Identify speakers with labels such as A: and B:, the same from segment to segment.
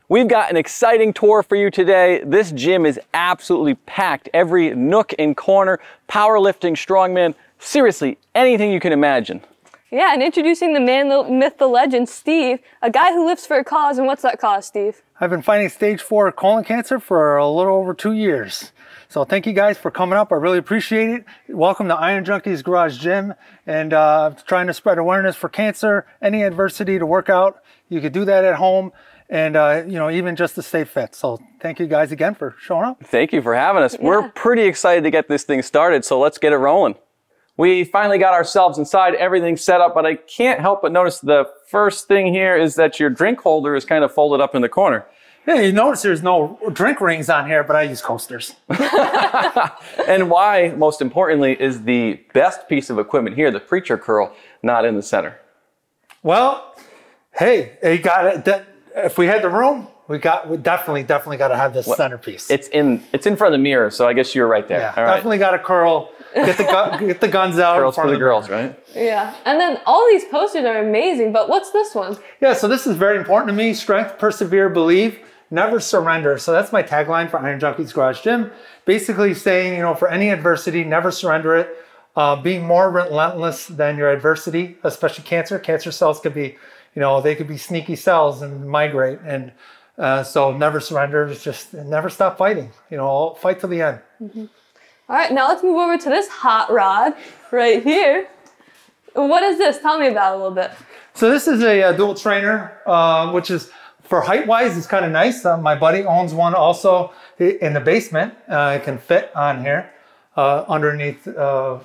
A: We've got an exciting tour for you today. This gym is absolutely packed. Every nook and corner, powerlifting, strongman, seriously, anything you can imagine.
B: Yeah, and introducing the man, the myth, the legend, Steve, a guy who lives for a cause. And what's that cause, Steve?
C: I've been fighting stage 4 colon cancer for a little over 2 years. So thank you guys for coming up. I really appreciate it. Welcome to Iron Junkies Garage Gym, and trying to spread awareness for cancer, any adversity to work out. You could do that at home, and you know, even just to stay fit. So thank you guys again for showing up.
A: Thank you for having us. Yeah. We're pretty excited to get this thing started, so let's get it rolling. We finally got ourselves inside, everything set up, but I can't help but notice the first thing here is that your drink holder is kind of folded up in the corner.
C: Yeah, you notice there's no drink rings on here, but I use coasters.
A: And why, most importantly, is the best piece of equipment here, the preacher curl, not in the center?
C: Well, hey, you got it. If we had the room, we definitely got to have this centerpiece.
A: It's in front of the mirror, so I guess you're right there.
C: Yeah,
A: all right.
C: Definitely got to curl. Get the guns out.
A: Curls for the girls, right?
B: Yeah, and then all these posters are amazing, but what's this one?
C: Yeah, so this is very important to me. Strength, persevere, believe, never surrender. So that's my tagline for Iron Junkies Garage Gym. Basically saying, you know, for any adversity, never surrender it. Being more relentless than your adversity, especially cancer. Cancer cells could be, you know, they could be sneaky cells and migrate. And so never surrender, just never stop fighting. You know, fight till the end.
B: Mm-hmm. All right, now let's move over to this hot rod right here. What is this? Tell me about it a little bit.
C: So this is a dual trainer, which is, for height-wise, it's kind of nice. My buddy owns one also in the basement. It can fit on here underneath, you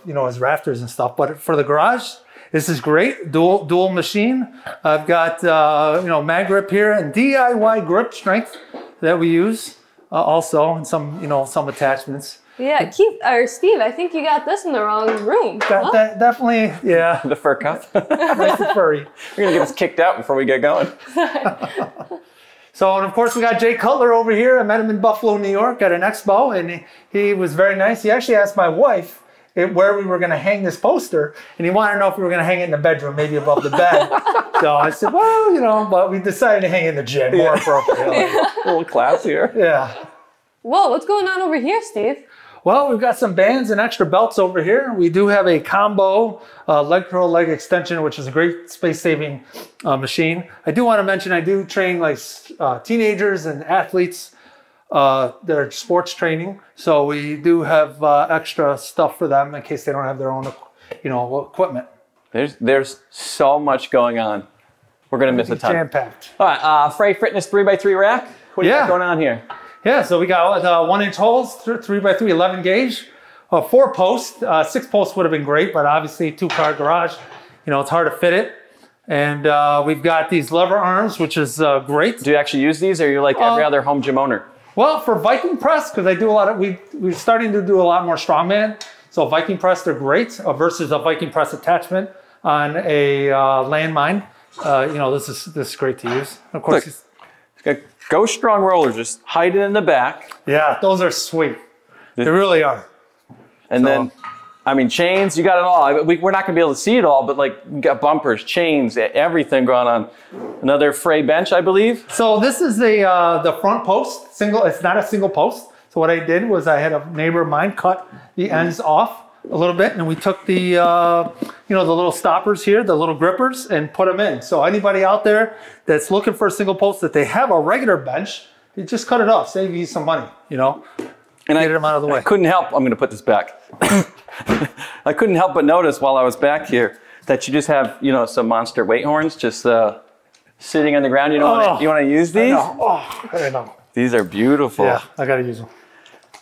C: know, his rafters and stuff. But for the garage, this is great. Dual machine. I've got, you know, mag grip here and DIY grip strength that we use also, and some, you know, some attachments.
B: Yeah, Keith, or Steve, I think you got this in the wrong room.
C: Definitely, yeah.
A: The fur cuff.
C: Nice and furry.
A: You're gonna get us kicked out before we get going.
C: So, and of course, we got Jay Cutler over here. I met him in Buffalo, New York at an expo, and he was very nice. He actually asked my wife where we were going to hang this poster, and he wanted to know if we were going to hang it in the bedroom, maybe above the bed. So I said, well, you know, but we decided to hang it in the gym, more appropriately.
A: A little classier.
C: Yeah.
B: Whoa, what's going on over here, Steve?
C: Well, we've got some bands and extra belts over here. We do have a combo leg curl, leg extension, which is a great space-saving machine. I do want to mention I do train like teenagers and athletes. They're sports training, so we do have extra stuff for them in case they don't have their own, you know, equipment.
A: There's so much going on. We're gonna miss a ton.
C: Jam-packed.
A: All right, Frey Fitness 3x3 rack. What do you got going on here?
C: Yeah, so we got 1-inch holes, 3x3, 11 gauge, 4 posts. 6 posts would have been great, but obviously 2-car garage, you know, it's hard to fit it. And we've got these lever arms, which is great.
A: Do you actually use these, or are you like every other home gym owner?
C: Well, for Viking press, because I do a lot of, we're starting to do a lot more strongman. So Viking press, they're great versus a Viking press attachment on a landmine. You know, this is great to use. Of course,
A: it's got Go Strong rollers, just hide it in the back.
C: Yeah, those are sweet. They really are.
A: And then, I mean, chains, you got it all. We're not gonna be able to see it all, but like, you got bumpers, chains, everything going on. Another Frey bench, I believe.
C: So this is the front post, single, it's not a single post. So what I did was I had a neighbor of mine cut the ends off a little bit, and we took the, you know, the little stoppers here, the little grippers, and put them in. So anybody out there that's looking for a single post, that they have a regular bench, you just cut it off, save you some money, you know, and get them out of the way.
A: I couldn't help, I'm gonna put this back. I couldn't help but notice while I was back here that you just have, you know, some monster weight horns just sitting on the ground. You know, you want to use these?
C: I know.
A: These are beautiful.
C: Yeah, I gotta use them.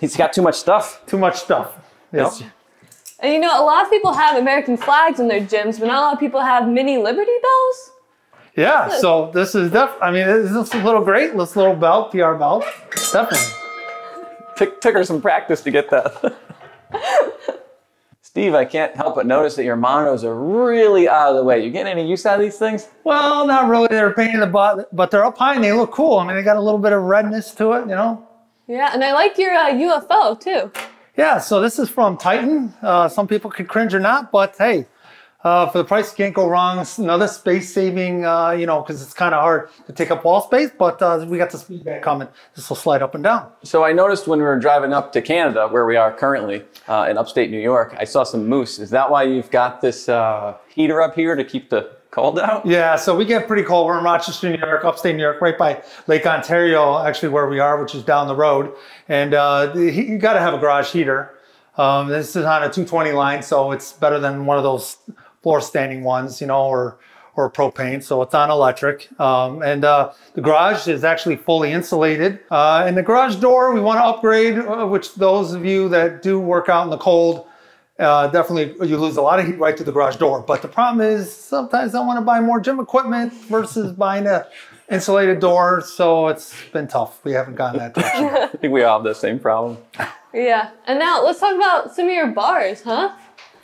A: He's got too much stuff.
C: Too much stuff. Yep.
B: And you know, a lot of people have American flags in their gyms, but not a lot of people have mini Liberty bells.
C: Yeah, so this is I mean, this is a little great, this little belt, PR belt, definitely.
A: Took her some practice to get that. Steve, I can't help but notice that your monos are really out of the way. You getting any use out of these things?
C: Well, not really. They're a pain in the butt, but they're up high and they look cool. I mean, they got a little bit of redness to it, you know?
B: Yeah, and I like your UFO too.
C: Yeah, so this is from Titan. Some people could cringe or not, but hey, For the price, you can't go wrong. It's another space saving, you know, because it's kind of hard to take up wall space, but we got the speed bag coming. This will slide up and down.
A: So I noticed when we were driving up to Canada, where we are currently, in upstate New York, I saw some moose. Is that why you've got this heater up here to keep the cold out?
C: Yeah, so we get pretty cold. We're in Rochester, New York, upstate New York, right by Lake Ontario, actually where we are, which is down the road. And you got to have a garage heater. This is on a 220 line, so it's better than one of those floor standing ones, you know, or propane. So it's on electric. The garage is actually fully insulated. And the garage door, we want to upgrade, which those of you that do work out in the cold, definitely you lose a lot of heat right to the garage door. But the problem is sometimes I want to buy more gym equipment versus buying a insulated door. So it's been tough. We haven't gotten that direction.
A: I think we all have the same problem.
B: Yeah. And now let's talk about some of your bars, huh?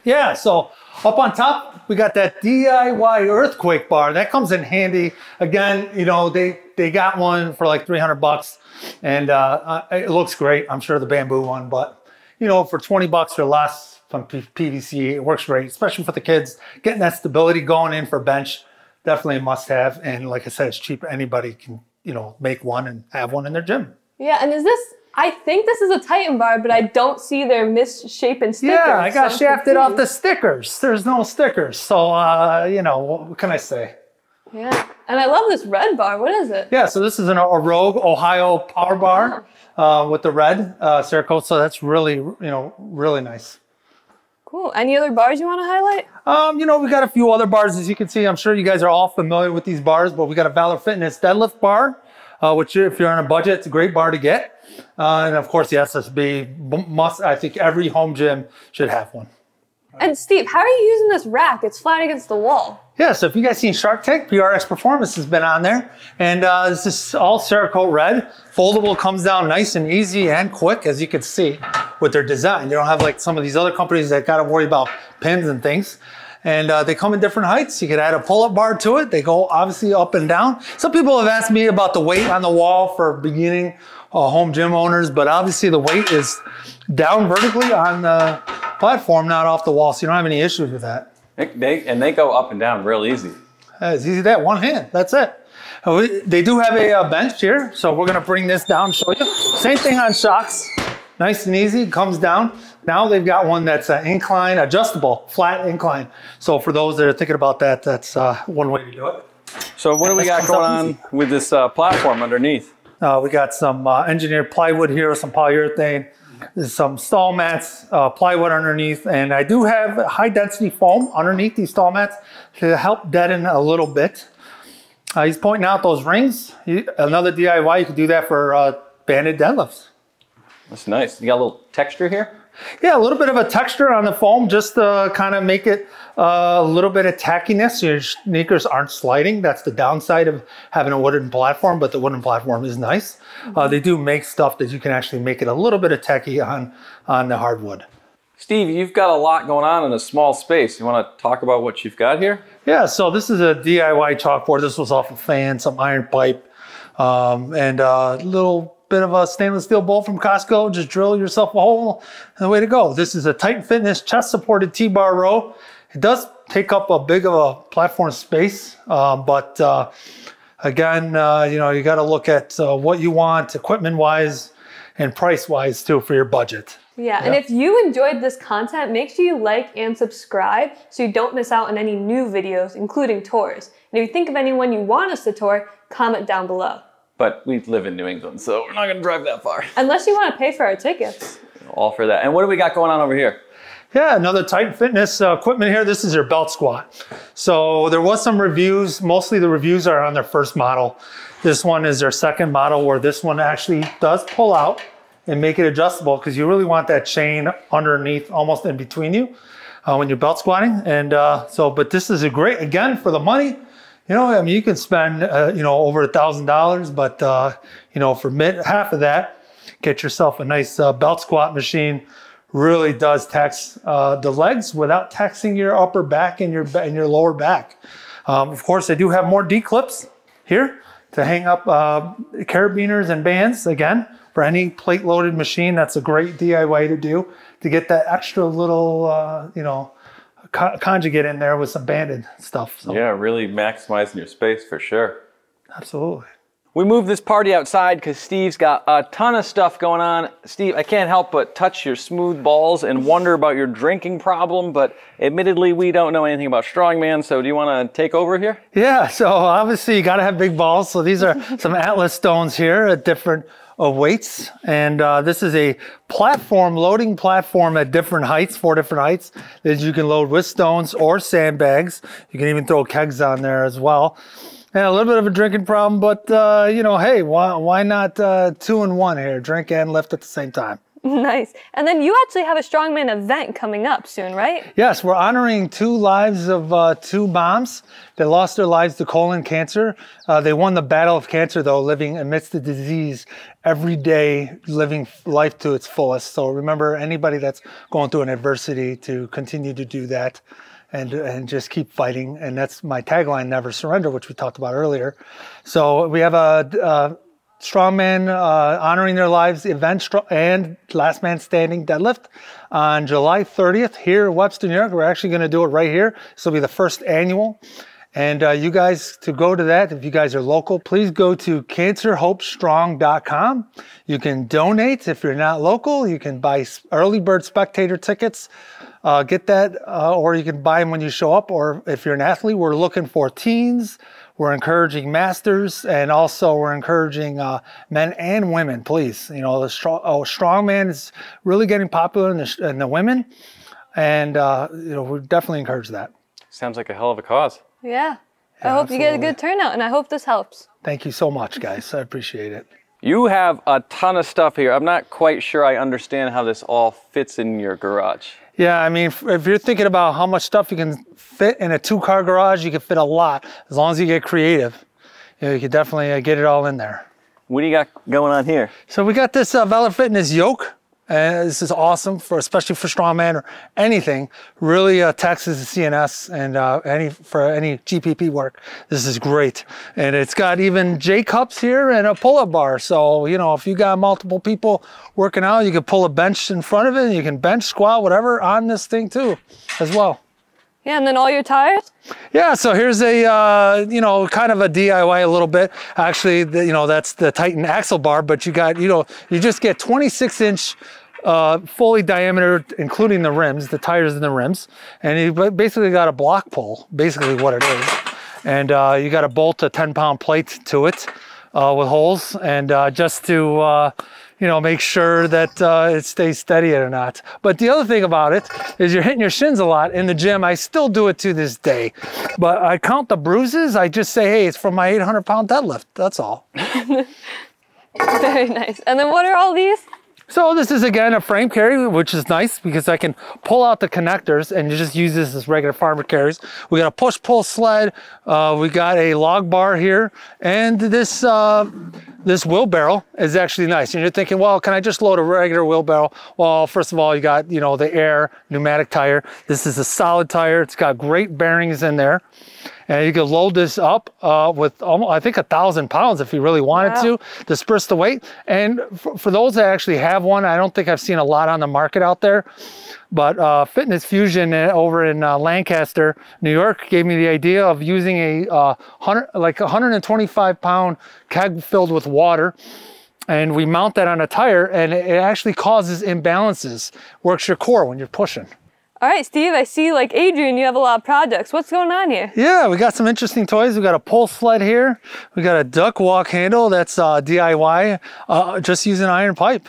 C: Yeah, so up on top, we got that DIY earthquake bar. That comes in handy. Again, you know, they got one for like 300 bucks and it looks great. I'm sure the bamboo one, but you know, for 20 bucks or less from PVC, it works great, especially for the kids. Getting that stability going in for bench, definitely a must have. And like I said, it's cheap. Anybody can, you know, make one and have one in their gym.
B: Yeah, and I think this is a Titan bar, but I don't see their misshapen stickers.
C: Yeah, I got shafted off the stickers. There's no stickers. So, you know, what can I say?
B: Yeah, and I love this red bar. What is it?
C: Yeah, so this is a Rogue Ohio Power Bar with the red Cerakote. So that's really, you know, really nice.
B: Cool. Any other bars you want to highlight?
C: You know, we got a few other bars. As you can see, I'm sure you guys are all familiar with these bars, but we got a Valor Fitness deadlift bar, which if you're on a budget, it's a great bar to get. And of course, the SSB must, I think every home gym should have one.
B: And Steve, how are you using this rack? It's flat against the wall.
C: Yeah, so if you guys seen Shark Tank, PRX Performance has been on there. And this is all Cerakote red. Foldable, comes down nice and easy and quick, as you can see with their design. They don't have like some of these other companies that got to worry about pins and things. And they come in different heights. You could add a pull-up bar to it. They go obviously up and down. Some people have asked me about the weight on the wall for beginning home gym owners, but obviously the weight is down vertically on the platform, not off the wall, so you don't have any issues with that.
A: They go up and down real easy.
C: It's easy that, one hand, that's it. They do have a bench here, so we're gonna bring this down and show you. Same thing on shocks, nice and easy, comes down. Now they've got one that's incline, adjustable, flat incline. So for those that are thinking about that, that's one way to do it.
A: So what do we got going on with this platform underneath?
C: We got some engineered plywood here with some polyurethane. There's some stall mats, plywood underneath, and I do have high density foam underneath these stall mats to help deaden a little bit. He's pointing out those rings. Another DIY, you could do that for banded deadlifts.
A: That's nice. You got a little texture here?
C: Yeah, a little bit of a texture on the foam just to kind of make it a little bit of tackiness. Your sneakers aren't sliding. That's the downside of having a wooden platform, but the wooden platform is nice. They do make stuff that you can actually make it a little bit of tacky on the hardwood.
A: Steve, you've got a lot going on in a small space. You want to talk about what you've got here?
C: Yeah, so this is a DIY chalkboard. This was off a fan, some iron pipe, and a little bit of a stainless steel bolt from Costco. Just drill yourself a hole and the way to go. This is a Titan Fitness chest supported T-bar row. It does take up a big of a platform space, but again, you know, you got to look at what you want equipment wise and price wise too for your budget.
B: Yeah, and if you enjoyed this content, make sure you like and subscribe so you don't miss out on any new videos, including tours. And if you think of anyone you want us to tour, comment down below.
A: But we live in New England, so we're not going to drive that far.
B: Unless you want to pay for our tickets.
A: All for that. And what do we got going on over here?
C: Yeah, another Titan Fitness equipment here. This is your belt squat. So there was some reviews. Mostly the reviews are on their first model. This one is their second model, where this one actually does pull out and make it adjustable, because you really want that chain underneath, almost in between you when you're belt squatting. And but this is a great, again, for the money. You know, I mean, you can spend, you know, over $1,000, but, you know, for half of that, get yourself a nice belt squat machine. Really does tax the legs without taxing your upper back and your lower back. Of course, they do have more D-clips here to hang up carabiners and bands. Again, for any plate-loaded machine, that's a great DIY to do to get that extra little, you know, conjugate in there with some banded stuff. So.
A: Yeah, really maximizing your space for sure.
C: Absolutely.
A: We moved this party outside because Steve's got a ton of stuff going on. Steve, I can't help but touch your smooth balls and wonder about your drinking problem, but admittedly, we don't know anything about strongman, so do you want to take over here?
C: Yeah, so obviously you got to have big balls. So these are some Atlas stones here at different weights. And this is a platform, loading platform at different heights, 4 different heights that you can load with stones or sandbags. You can even throw kegs on there as well. And a little bit of a drinking problem, but you know, hey, why not 2 in 1 here? Drink and lift at the same time.
B: Nice. And then you actually have a strongman event coming up soon, right?
C: Yes, we're honoring 2 lives of 2 moms that lost their lives to colon cancer. They won the battle of cancer, though, living amidst the disease every day, living life to its fullest. So remember, anybody that's going through an adversity to continue to do that. And just keep fighting. And that's my tagline, never surrender, which we talked about earlier. So we have a strongman honoring their lives event and last man standing deadlift on July 30th here in Webster, New York. We're actually going to do it right here. This will be the first annual. And you guys, to go to that, if you guys are local, please go to cancerhopestrong.com. You can donate. If you're not local, you can buy early bird spectator tickets. Get that, or you can buy them when you show up. Or if you're an athlete, we're looking for teens. We're encouraging masters, and also we're encouraging men and women, please. You know, the strongman is really getting popular in the women. And, you know, we definitely encourage that.
A: Sounds like a hell of a cause.
B: Yeah. I hope you get a good turnout, and I hope this helps.
C: Thank you so much, guys. I appreciate it.
A: You have a ton of stuff here. I'm not quite sure I understand how this all fits in your garage.
C: Yeah, I mean, if you're thinking about how much stuff you can fit in a 2-car garage, you can fit a lot. As long as you get creative, you know, you can definitely get it all in there.
A: What do you got going on here?
C: So we got this Valor Fitness yoke. This is awesome, especially for strongman or anything. Really taxes the CNS and for any GPP work. This is great. And it's got even J-cups here and a pull-up bar. So, you know, if you got multiple people working out, you can pull a bench in front of it. And you can bench, squat, whatever on this thing too, as well.
B: Yeah, and then all your tires?
C: Yeah, so here's a, you know, kind of a DIY a little bit. Actually, you know, that's the Titan axle bar, but you got, you know, you just get 26-inch fully diameter, including the rims, the tires and the rims. And you basically got a block pull, basically what it is. And you got to bolt a 10-pound plate to it with holes. And just to, you know, make sure that it stays steady or not. But the other thing about it is you're hitting your shins a lot in the gym. I still do it to this day. But I count the bruises. I just say, hey, it's from my 800-pound deadlift. That's all.
B: Very nice. And then what are all these?
C: So this is, again, a frame carry, which is nice because I can pull out the connectors and you just use this as regular farmer carries. We got a push-pull sled. We got a log bar here. And this wheelbarrow is actually nice. And you're thinking, well, can I just load a regular wheelbarrow? Well, first of all, you got, you know, the air pneumatic tire. This is a solid tire. It's got great bearings in there. And you can load this up with almost, I think, 1,000 pounds if you really wanted to disperse the weight. And for those that actually have one, I don't think I've seen a lot on the market out there. But Fitness Fusion over in Lancaster, New York, gave me the idea of using a 125-pound keg filled with water. And we mount that on a tire, and it actually causes imbalances, works your core when you're pushing.
B: All right, Steve, I see, like Adrian, you have a lot of projects. What's going on here?
C: Yeah, we got some interesting toys. We got a pull sled here. We got a duck walk handle that's DIY, just using iron pipe.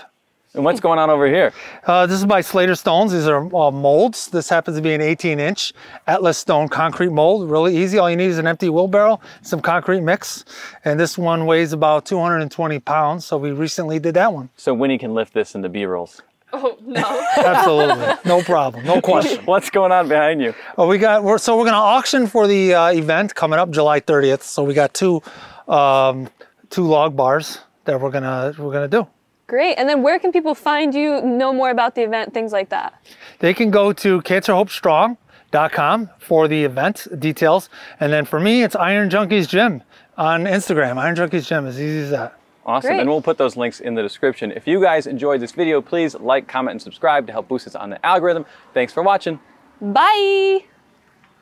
A: And what's going on over here?
C: This is by Slater Stones. These are molds. This happens to be an 18-inch Atlas stone concrete mold. Really easy. All you need is an empty wheelbarrow, some concrete mix. And this one weighs about 220 pounds. So we recently did that one.
A: So Winnie can lift this into B-rolls.
B: Oh, no.
C: Absolutely. No problem. No question.
A: What's going on behind you?
C: Oh, we're going to auction for the event coming up July 30th. So we got two log bars that we're gonna do.
B: Great. And then where can people find you, know more about the event, things like that?
C: They can go to cancerhopestrong.com for the event details. And then for me, it's Iron Junkies Gym on Instagram. Iron Junkies Gym, as easy as that.
A: Awesome.
B: Great.
A: And we'll put those links in the description. If you guys enjoyed this video, please like, comment, and subscribe to help boost us on the algorithm. Thanks for watching.
B: Bye.